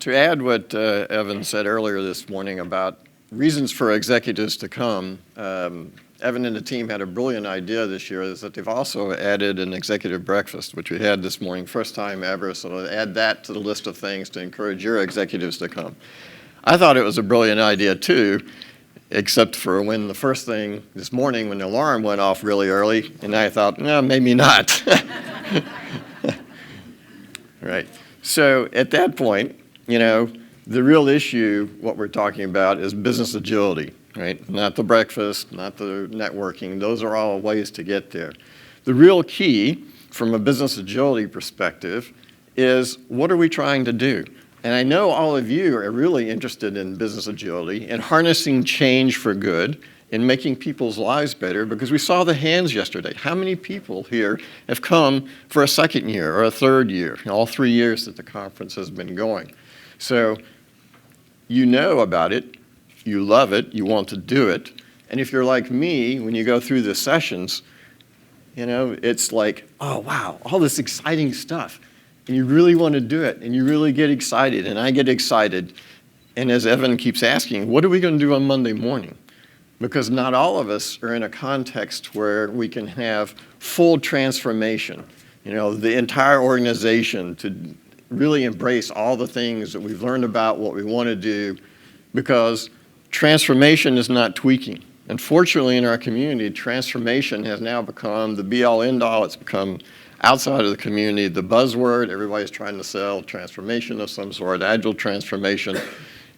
To add what Evan said earlier this morning about reasons for executives to come, Evan and the team had a brilliant idea this year, is that they've also added an executive breakfast, which we had this morning, first time ever, so add that to the list of things to encourage your executives to come. I thought it was a brilliant idea too, except for when the first thing this morning when the alarm went off really early, and I thought, no, maybe not. Right. So at that point, the real issue, what we're talking about, is business agility, right? Not the breakfast, not the networking. Those are all ways to get there. The real key from a business agility perspective is, what are we trying to do? And I know all of you are really interested in business agility and harnessing change for good and making people's lives better, because we saw the hands yesterday. How many people here have come for a second year or a third year, all 3 years that the conference has been going? So you know about it, you love it, you want to do it, and if you're like me, when you go through the sessions, it's like, oh wow, all this exciting stuff, and you really want to do it, and you really get excited, and I get excited, and as Evan keeps asking, what are we going to do on Monday morning? Because not all of us are in a context where we can have full transformation, the entire organization to really embrace all the things that we've learned about what we want to do, because transformation is not tweaking. Unfortunately, in our community, transformation has now become the be-all, end-all. It's become, outside of the community, the buzzword. Everybody's trying to sell transformation of some sort, agile transformation,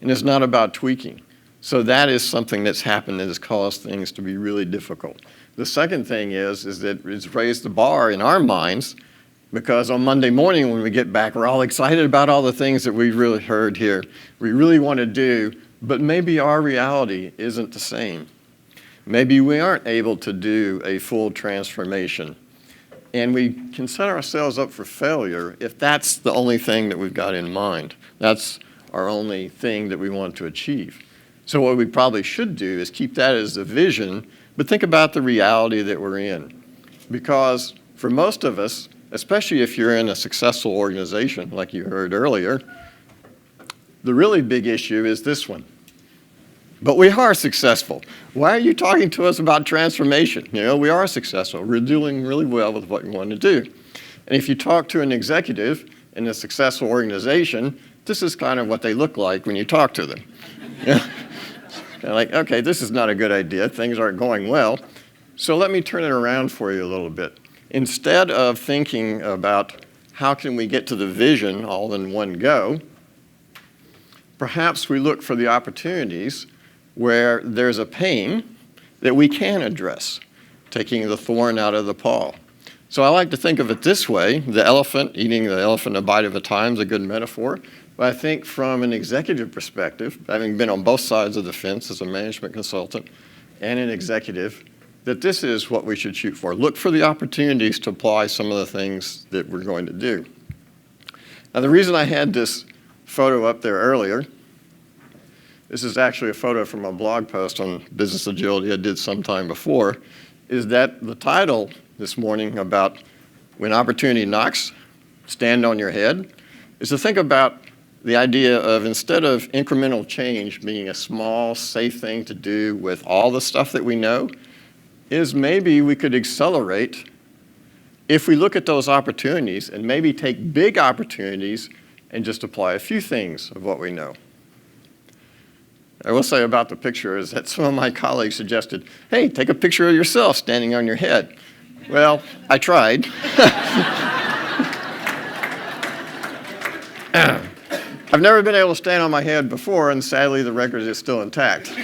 and it's not about tweaking. So that is something that's happened that has caused things to be really difficult. The second thing is that it's raised the bar in our minds, because on Monday morning when we get back, we're all excited about all the things that we've really heard here. We really want to do, but maybe our reality isn't the same. Maybe we aren't able to do a full transformation. And we can set ourselves up for failure if that's the only thing that we've got in mind. That's our only thing that we want to achieve. So what we probably should do is keep that as the vision, but think about the reality that we're in. Because for most of us, especially if you're in a successful organization, like you heard earlier, the really big issue is this one. But we are successful. Why are you talking to us about transformation? We are successful. We're doing really well with what we want to do. And if you talk to an executive in a successful organization, this is kind of what they look like when you talk to them. Kind of like, okay, this is not a good idea. Things aren't going well. So let me turn it around for you a little bit. Instead of thinking about how can we get to the vision all in one go, perhaps we look for the opportunities where there's a pain that we can address, taking the thorn out of the paw. So I like to think of it this way: the elephant, eating the elephant a bite at a time is a good metaphor. But I think from an executive perspective, having been on both sides of the fence as a management consultant and an executive, that this is what we should shoot for. Look for the opportunities to apply some of the things that we're going to do. Now, the reason I had this photo up there earlier, this is actually a photo from a blog post on business agility I did sometime before, is that the title this morning about when opportunity knocks, stand on your head, is to think about the idea of, instead of incremental change being a small, safe thing to do with all the stuff that we know, is maybe we could accelerate if we look at those opportunities and maybe take big opportunities and just apply a few things of what we know. I will say about the picture is that some of my colleagues suggested, hey, take a picture of yourself standing on your head. Well, I tried. I've never been able to stand on my head before, and sadly the record is still intact.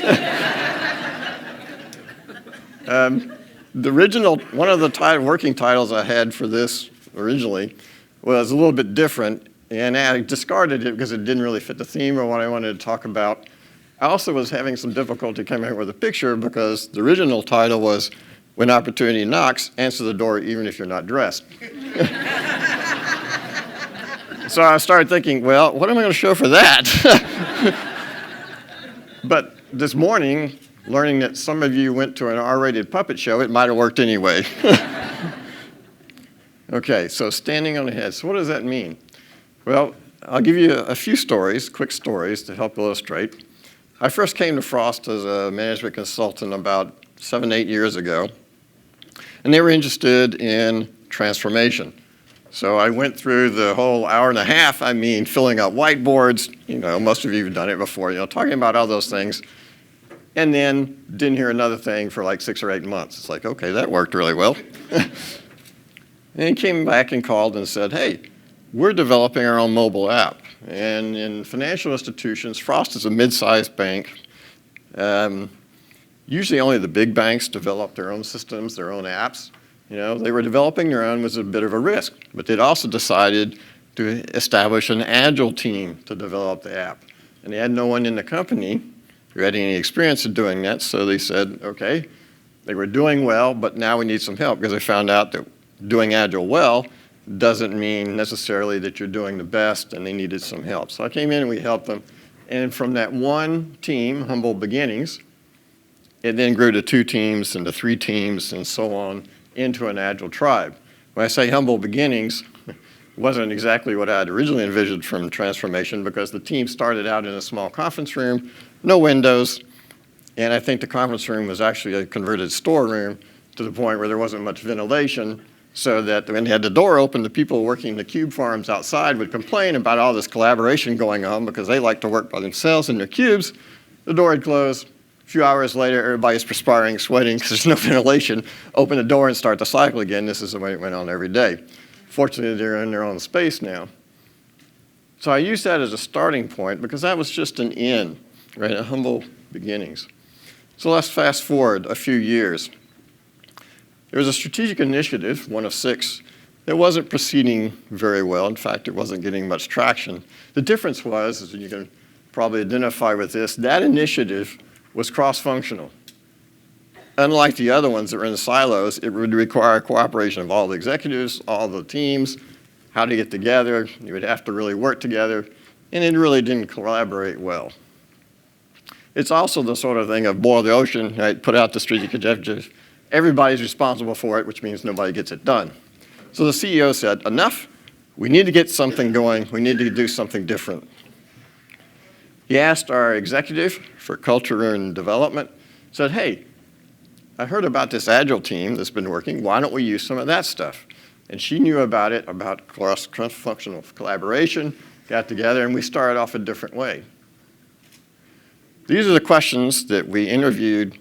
The original, one of the working titles I had for this originally was a little bit different, and I discarded it because it didn't really fit the theme of what I wanted to talk about. I also was having some difficulty coming up with a picture because the original title was, When Opportunity Knocks, Answer the Door Even If You're Not Dressed. So I started thinking, well, what am I going to show for that? But this morning, learning that some of you went to an R-rated puppet show, it might have worked anyway. Okay, so standing on the head. So what does that mean? Well, I'll give you a few stories, quick stories to help illustrate. I first came to Frost as a management consultant about 7, 8 years ago, and they were interested in transformation. So I went through the whole hour and a half, filling out whiteboards, most of you have done it before, talking about all those things, and then didn't hear another thing for like 6 or 8 months. It's like, okay, that worked really well. And he came back and called and said, hey, we're developing our own mobile app. And in financial institutions, Frost is a mid-sized bank. Usually only the big banks develop their own systems, their own apps. They were developing their own was a bit of a risk, but they'd also decided to establish an agile team to develop the app. And they had no one in the company who had any experience of doing that, so they said, okay, they were doing well, but now we need some help, because they found out that doing agile well doesn't mean necessarily that you're doing the best, and they needed some help. So I came in and we helped them. And from that one team, humble beginnings, it then grew to 2 teams and to 3 teams and so on into an agile tribe. When I say humble beginnings, it wasn't exactly what I had originally envisioned from transformation, because the team started out in a small conference room, no windows, and I think the conference room was actually a converted storeroom to the point where there wasn't much ventilation, so that when they had the door open, the people working the cube farms outside would complain about all this collaboration going on because they like to work by themselves in their cubes. The door had closed. A few hours later, everybody's perspiring, sweating because there's no ventilation. Open the door and start the cycle again. This is the way it went on every day. Fortunately, they're in their own space now. So I used that as a starting point because that was just an in, right? A humble beginnings. So let's fast forward a few years. There was a strategic initiative, one of 6, that wasn't proceeding very well. In fact, it wasn't getting much traction. The difference was, as you can probably identify with this, that initiative was cross-functional. Unlike the other ones that were in silos, it would require cooperation of all the executives, all the teams, how to get together. You would have to really work together, and it really didn't collaborate well. It's also the sort of thing of boil the ocean, right? Put out the strategic objective. Everybody's responsible for it, which means nobody gets it done. So the CEO said, enough, we need to get something going, we need to do something different. He asked our executive for culture and development, said, hey, I heard about this agile team that's been working, why don't we use some of that stuff? And she knew about it, about cross-functional collaboration, got together, and we started off a different way. These are the questions that we interviewed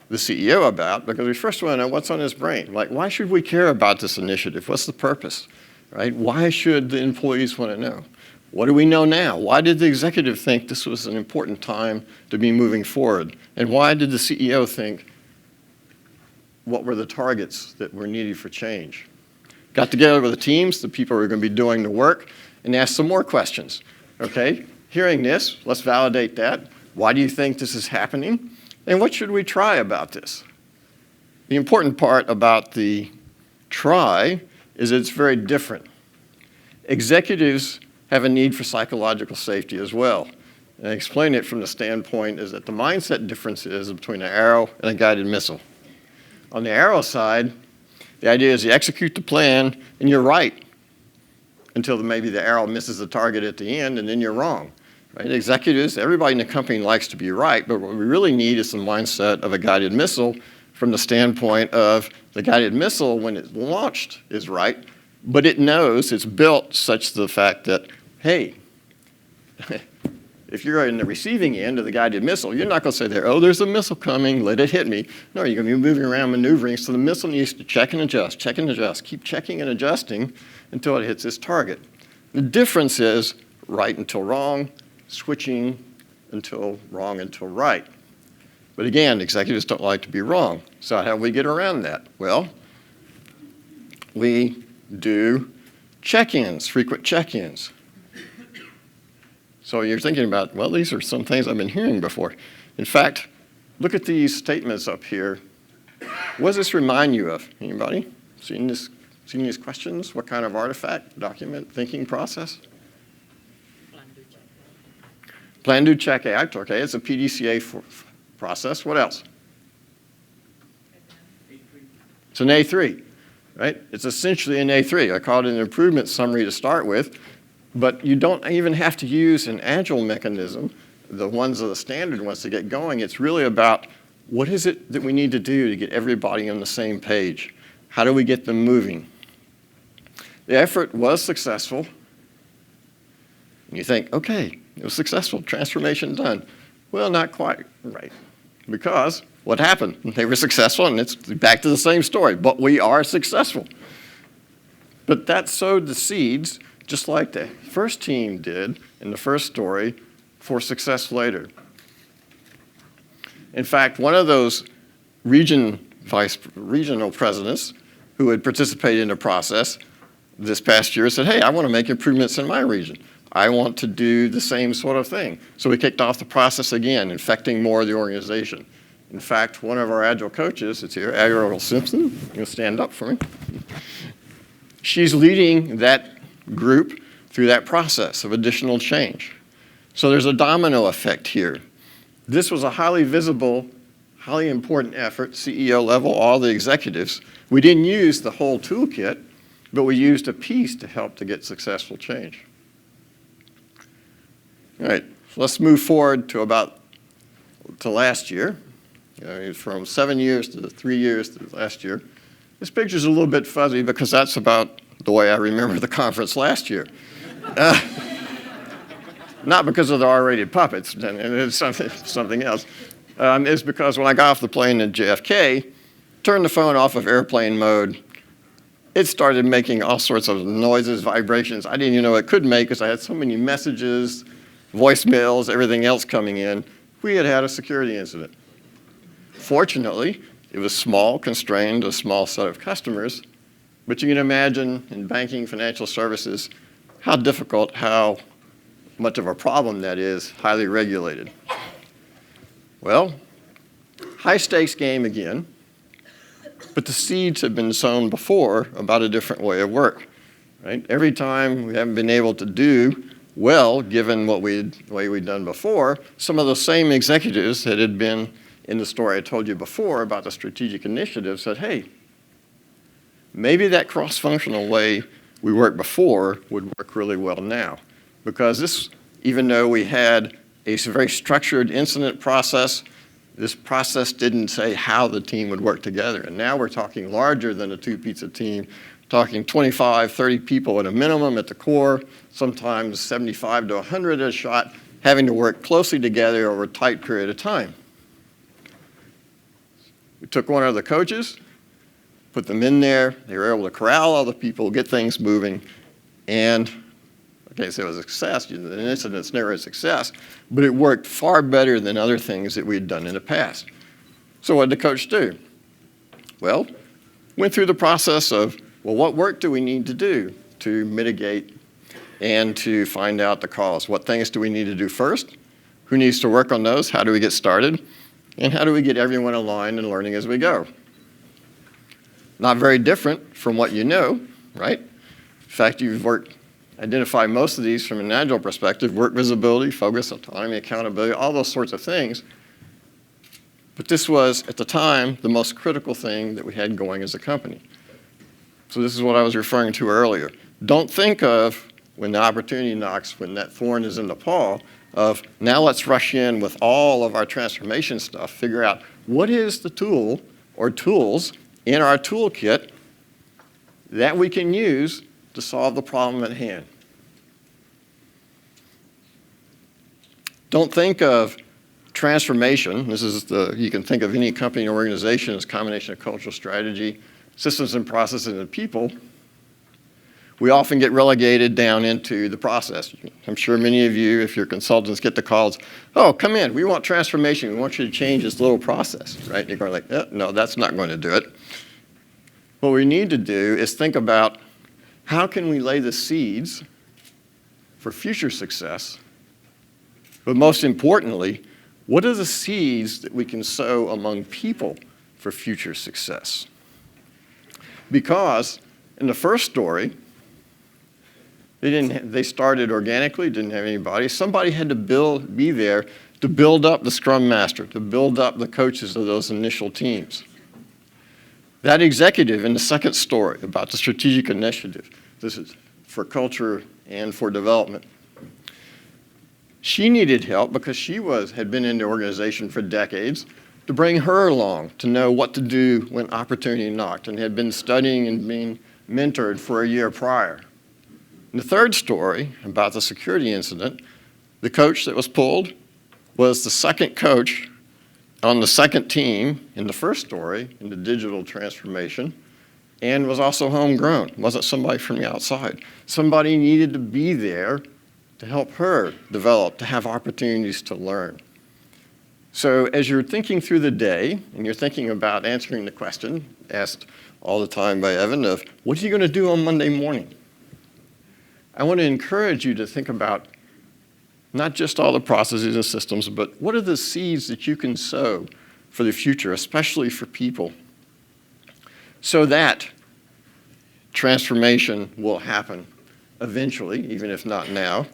the CEO about, because we first want to know what's on his brain. Like, why should we care about this initiative? What's the purpose, right? Why should the employees want to know? What do we know now? Why did the executive think this was an important time to be moving forward? And why did the CEO think, what were the targets that were needed for change? Got together with the teams, the people who are going to be doing the work, and asked some more questions. Okay, hearing this, let's validate that. Why do you think this is happening? And what should we try about this? The important part about the try is it's very different. Executives have a need for psychological safety as well. And I explain it from the standpoint is that the mindset difference is between an arrow and a guided missile. On the arrow side, the idea is you execute the plan and you're right until maybe the arrow misses the target at the end and then you're wrong. Right? Executives, everybody in the company likes to be right, but what we really need is the mindset of a guided missile from the standpoint of the guided missile, when it's launched, is right, but it knows it's built such the fact that, hey, if you're in the receiving end of the guided missile, you're not going to say there, oh, there's a missile coming, let it hit me. No, you're going to be moving around maneuvering, so the missile needs to check and adjust, keep checking and adjusting until it hits its target. The difference is right until wrong, switching until wrong until right. But again, executives don't like to be wrong. So how do we get around that? Well, we do check-ins, frequent check-ins. So you're thinking about, well, these are some things I've been hearing before. In fact, look at these statements up here. What does this remind you of? Anybody? Seen these questions? What kind of artifact, document, thinking process? Plan, do, check, act. Okay, it's a PDCA process. What else? It's an A3, right? It's essentially an A3. I call it an improvement summary to start with. But you don't even have to use an agile mechanism, the ones that are the standard ones, to get going. It's really about what is it that we need to do to get everybody on the same page? How do we get them moving? The effort was successful. And you think, okay, it was successful, transformation done. Well, not quite right. Because what happened? They were successful, and it's back to the same story, but we are successful. But that sowed the seeds, just like the first team did in the first story, for success later. In fact, one of those regional presidents who had participated in the process this past year said, hey, I want to make improvements in my region. I want to do the same sort of thing. So we kicked off the process again, infecting more of the organization. In fact, one of our Agile coaches, it's here, Ariel Simpson, you'll stand up for me. She's leading that group through that process of additional change. So there's a domino effect here. This was a highly visible, highly important effort, CEO level, all the executives. We didn't use the whole toolkit, but we used a piece to help to get successful change. All right, let's move forward to last year. From 7 years to 3 years to last year. This picture's a little bit fuzzy because that's about the way I remember the conference last year. Not because of the R-rated puppets, and it's something else. It's because when I got off the plane at JFK, turned the phone off of airplane mode, it started making all sorts of noises, vibrations. I didn't even know it could make because I had so many messages, voicemails, everything else coming in. We had had a security incident. Fortunately, it was small, constrained, a small set of customers, but you can imagine in banking, financial services, how difficult, how much of a problem that is, highly regulated. Well, high stakes game again, but the seeds have been sown before about a different way of work, right? Every time we haven't been able to do well, given the way we'd done before, some of those same executives that had been in the story I told you before about the strategic initiative said, hey, maybe that cross-functional way we worked before would work really well now. Because this, even though we had a very structured incident process, this process didn't say how the team would work together. And now we're talking larger than a two-pizza team, talking 25, 30 people at a minimum at the core, sometimes 75 to 100 a shot, having to work closely together over a tight period of time. We took one of the coaches, put them in there. They were able to corral all the people, get things moving, and okay, so it was a success. An incident's never a success, but it worked far better than other things that we had done in the past. So what did the coach do? Well, went through the process of, well, what work do we need to do to mitigate and to find out the cause? What things do we need to do first? Who needs to work on those? How do we get started? And how do we get everyone aligned and learning as we go? Not very different from what you know, right? In fact, you've identified most of these from an Agile perspective: work visibility, focus, autonomy, accountability, all those sorts of things. But this was, at the time, the most critical thing that we had going as a company. So this is what I was referring to earlier. Don't think of, when the opportunity knocks, when that thorn is in the paw, of now let's rush in with all of our transformation stuff, figure out what is the tool or tools in our toolkit that we can use to solve the problem at hand. Don't think of transformation. You can think of any company or organization as a combination of cultural strategy, systems and processes, and people. We often get relegated down into the process. I'm sure many of you, if you're consultants, get the calls, oh, come in, we want transformation. We want you to change this little process, right? And you're going like, no, that's not going to do it. What we need to do is think about how can we lay the seeds for future success, but most importantly, what are the seeds that we can sow among people for future success? Because in the first story, they started organically, didn't have anybody. Somebody had to be there to build up the Scrum Master, to build up the coaches of those initial teams. That executive in the second story about the strategic initiative, this is for culture and for development. She needed help because she had been in the organization for decades to bring her along to know what to do when opportunity knocked, and had been studying and being mentored for a year prior. And the third story about the security incident, the coach that was pulled was the second coach on the second team in the first story in the digital transformation, and was also homegrown. Wasn't somebody from the outside. Somebody needed to be there to help her develop, to have opportunities to learn. So as you're thinking through the day, and you're thinking about answering the question asked all the time by Evan of, what are you going to do on Monday morning? I want to encourage you to think about not just all the processes and systems, but what are the seeds that you can sow for the future, especially for people, so that transformation will happen eventually, even if not now,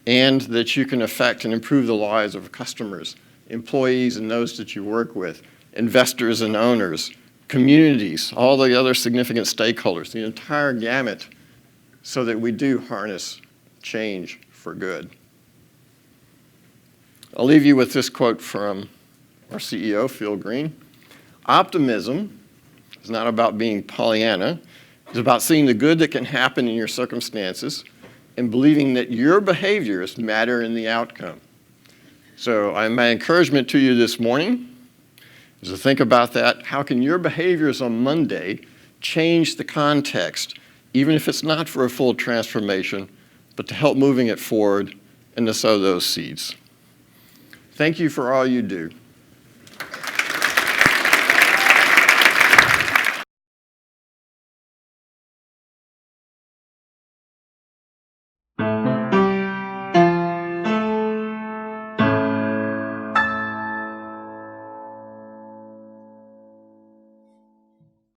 and that you can affect and improve the lives of customers, employees and those that you work with, investors and owners, communities, all the other significant stakeholders, the entire gamut, so that we do harness change for good. I'll leave you with this quote from our CEO, Phil Green. Optimism is not about being Pollyanna. It's about seeing the good that can happen in your circumstances and believing that your behaviors matter in the outcome. So my encouragement to you this morning is to think about that. How can your behaviors on Monday change the context, even if it's not for a full transformation, but to help moving it forward and to sow those seeds? Thank you for all you do.